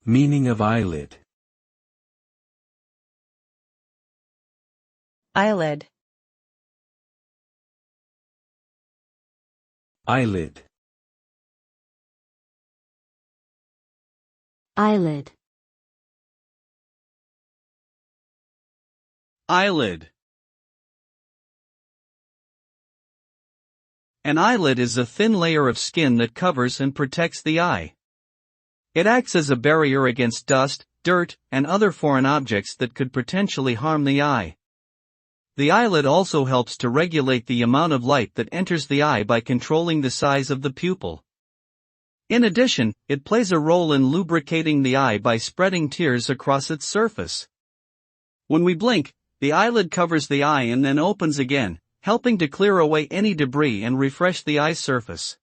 Meaning of eyelid. Eyelid. Eyelid. Eyelid. Eyelid. An eyelid is a thin layer of skin that covers and protects the eye. It acts as a barrier against dust, dirt, and other foreign objects that could potentially harm the eye. The eyelid also helps to regulate the amount of light that enters the eye by controlling the size of the pupil. In addition, it plays a role in lubricating the eye by spreading tears across its surface. When we blink, the eyelid covers the eye and then opens again, helping to clear away any debris and refresh the eye surface.